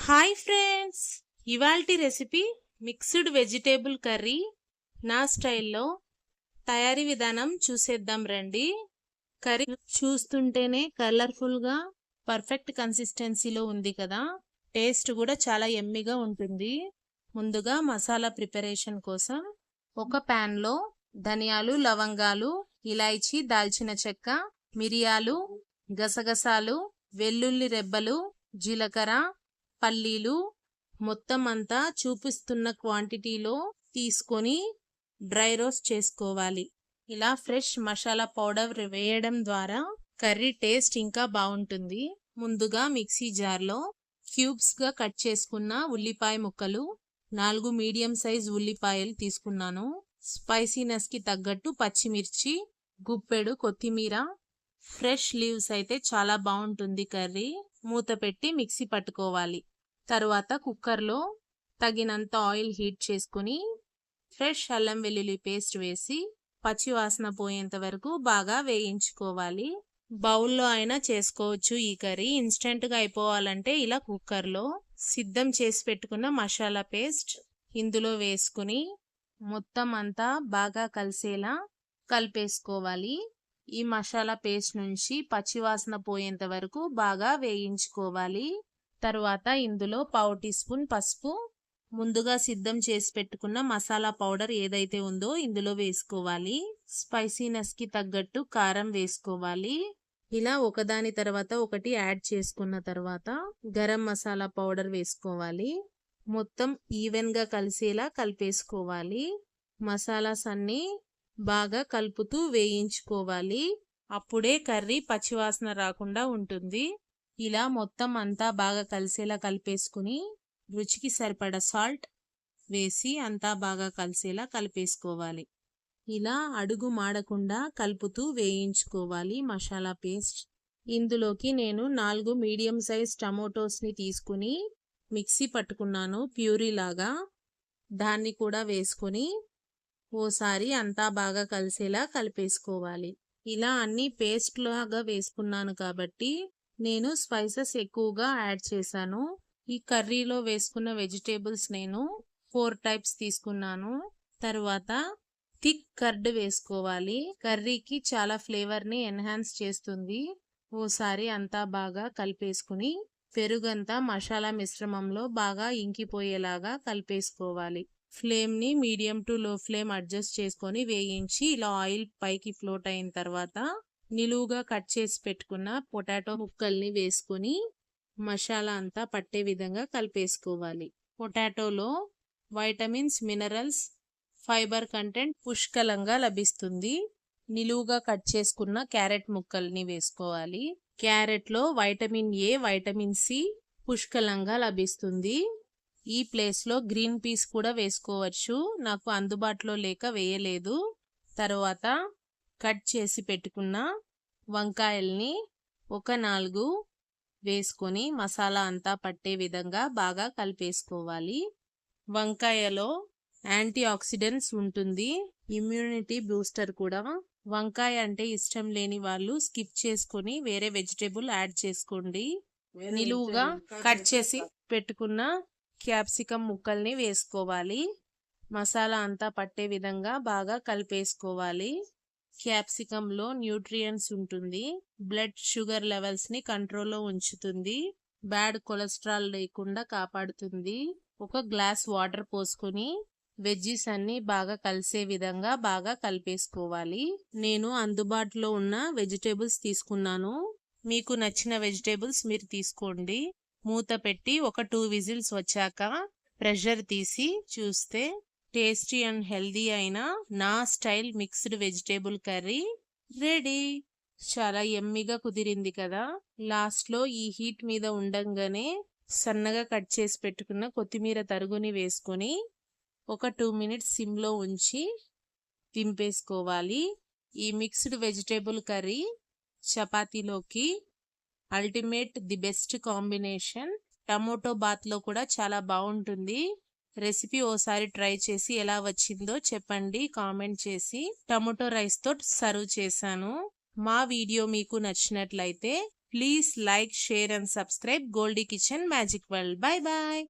Hi friends, ఇవాల్టి recipe mixed vegetable curry. నా స్టైల్లో తయారీ విధానం చూసేద్దాం రండి. కర్రీ చూస్తుంటేనే కలర్ఫుల్గా పర్ఫెక్ట్ కన్సిస్టెన్సీలో ఉంది కదా. టేస్ట్ కూడా చాలా యమ్మీగా ఉంటుంది. ముందుగా మసాలా ప్రిపరేషన్ కోసం ఒక ప్యాన్లో ధనియాలు, లవంగాలు, ఇలాచీ, దాల్చిన చెక్క, మిరియాలు, గసగసాలు, వెల్లుల్లి రెబ్బలు, జీలకర్ర, పల్లీలు మొత్తం అంతా చూపిస్తున్న క్వాంటిటీలో తీసుకొని డ్రై రోస్ట్ చేసుకోవాలి. ఇలా ఫ్రెష్ మసాలా పౌడర్ వేయడం ద్వారా కర్రీ టేస్ట్ ఇంకా బాగుంటుంది. ముందుగా మిక్సీ జార్లో క్యూబ్స్గా కట్ చేసుకున్న ఉల్లిపాయ ముక్కలు, 4 మీడియం సైజ్ ఉల్లిపాయలు తీసుకున్నాను. స్పైసీనెస్కి తగ్గట్టు పచ్చిమిర్చి, గుప్పెడు కొత్తిమీర, ఫ్రెష్ లీవ్స్ అయితే చాలా బాగుంటుంది కర్రీ. మూత పెట్టి మిక్సీ పట్టుకోవాలి. తర్వాత కుక్కర్లో తగినంత ఆయిల్ హీట్ చేసుకుని ఫ్రెష్ అల్లం వెల్లుల్లి పేస్ట్ వేసి పచ్చివాసన పోయేంత వరకు బాగా వేయించుకోవాలి. బౌల్లో అయినా చేసుకోవచ్చు ఈ కర్రీ. ఇన్స్టెంట్గా అయిపోవాలంటే ఇలా కుక్కర్లో సిద్ధం చేసి పెట్టుకున్న మసాలా పేస్ట్ ఇందులో వేసుకుని మొత్తం అంతా బాగా కలిసేలా కలిపేసుకోవాలి. ఈ మసాలా పేస్ట్ నుంచి పచ్చివాసన పోయేంత వరకు బాగా వేయించుకోవాలి. తర్వాత ఇందులో 1/2 టీ స్పూన్ పసుపు, ముందుగా సిద్ధం చేసి పెట్టుకున్న మసాలా పౌడర్ ఏదైతే ఉందో ఇందులో వేసుకోవాలి. స్పైసీనెస్కి తగ్గట్టు కారం వేసుకోవాలి. ఇలా ఒకదాని తర్వాత ఒకటి యాడ్ చేసుకున్న తర్వాత గరం మసాలా పౌడర్ వేసుకోవాలి. మొత్తం ఈవెన్గా కలిసేలా కలిపేసుకోవాలి. మసాలాస్ అన్నీ బాగా కలుపుతూ వేయించుకోవాలి. అప్పుడే కర్రీ పచ్చివాసన రాకుండా ఉంటుంది. ఇలా మొత్తం అంతా బాగా కలిసేలా కలిపేసుకుని రుచికి సరిపడా సాల్ట్ వేసి అంతా బాగా కలిసేలా కలిపేసుకోవాలి. ఇలా అడుగు మాడకుండా కలుపుతూ వేయించుకోవాలి మసాలా పేస్ట్. ఇందులోకి నేను 4 మీడియం సైజ్ టమోటోస్ని తీసుకుని మిక్సీ పట్టుకున్నాను ప్యూరీ లాగా. దాన్ని కూడా వేసుకొని ఓసారి అంతా బాగా కలిసేలా కలిపేసుకోవాలి. ఇలా అన్ని పేస్ట్ లాగా వేసుకున్నాను కాబట్టి నేను స్పైసెస్ ఎక్కువగా యాడ్ చేశాను. ఈ కర్రీలో వేసుకున్న వెజిటేబుల్స్ నేను 4 టైప్స్ తీసుకున్నాను. తర్వాత థిక్ కర్డ్ వేసుకోవాలి. కర్రీకి చాలా ఫ్లేవర్ని ఎన్హాన్స్ చేస్తుంది. ఓసారి అంతా బాగా కలిపేసుకుని పెరుగంతా మసాలా మిశ్రమంలో బాగా ఇంకిపోయేలాగా కలిపేసుకోవాలి. ఫ్లేమ్ని మీడియం టు లో ఫ్లేమ్ అడ్జస్ట్ చేసుకొని వేయించి ఇలా ఆయిల్ పైకి ఫ్లోట్ అయిన తర్వాత నిలువుగా కట్ చేసి పెట్టుకున్న పొటాటో ముక్కల్ని వేసుకొని మసాలా అంతా పట్టే విధంగా కలిపేసుకోవాలి. పొటాటోలో వైటమిన్స్, మినరల్స్, ఫైబర్ కంటెంట్ పుష్కలంగా లభిస్తుంది. నిలువుగా కట్ చేసుకున్న క్యారెట్ ముక్కల్ని వేసుకోవాలి. క్యారెట్లో వైటమిన్ ఏ, వైటమిన్ సి పుష్కలంగా లభిస్తుంది. ఈ ప్లేస్లో గ్రీన్ పీస్ కూడా వేసుకోవచ్చు. నాకు అందుబాటులో లేక వేయలేదు. తర్వాత కట్ చేసి పెట్టుకున్న వంకాయల్ని ఒక 4 వేసుకొని మసాలా అంతా పట్టే విధంగా బాగా కలిపేసుకోవాలి. వంకాయలో యాంటీ ఆక్సిడెంట్స్ ఉంటుంది, ఇమ్యూనిటీ బూస్టర్ కూడా. వంకాయ అంటే ఇష్టం లేని వాళ్ళు స్కిప్ చేసుకొని వేరే వెజిటేబుల్ యాడ్ చేసుకోండి. నిలువుగా కట్ చేసి పెట్టుకున్న క్యాప్సికమ్ ముక్కల్ని వేసుకోవాలి. మసాలా అంతా పట్టే విధంగా బాగా కలిపేసుకోవాలి. క్యాప్సికంలో న్యూట్రియంట్స్ ఉంటుంది, బ్లడ్ షుగర్ లెవెల్స్ని కంట్రోల్లో ఉంచుతుంది, బ్యాడ్ కొలెస్ట్రాల్ లేకుండా కాపాడుతుంది. ఒక గ్లాస్ వాటర్ పోసుకొని వెజ్జీస్ అన్ని బాగా కలిసే విధంగా బాగా కలిపేసుకోవాలి. నేను అందుబాటులో ఉన్న వెజిటేబుల్స్ తీసుకున్నాను. మీకు నచ్చిన వెజిటేబుల్స్ మీరు తీసుకోండి. మూత పెట్టి ఒక 2 విజిల్స్ వచ్చాక ప్రెషర్ తీసి చూస్తే టేస్టీ అండ్ హెల్దీ అయిన నా style mixed vegetable curry ready. చాలా యమ్మీగా కుదిరింది కదా. లాస్ట్లో ఈ హీట్ మీద ఉండంగానే సన్నగా కట్ చేసి పెట్టుకున్న కొత్తిమీర తరుగుని వేసుకొని ఒక 2 మినిట్స్ సిమ్లో ఉంచి దింపేసుకోవాలి. ఈ మిక్స్డ్ వెజిటేబుల్ కర్రీ చపాతీలోకి ultimate, the best combination. Tomato బాత్లో కూడా చాలా బాగుంటుంది. రెసిపీ ఓసారి ట్రై చేసి ఎలా వచ్చిందో చెప్పండి కామెంట్ చేసి. టమోటో రైస్తో సర్వ్ చేశాను. మా వీడియో మీకు నచ్చినట్లయితే please like, share and subscribe Goldie kitchen magic world. Bye bye.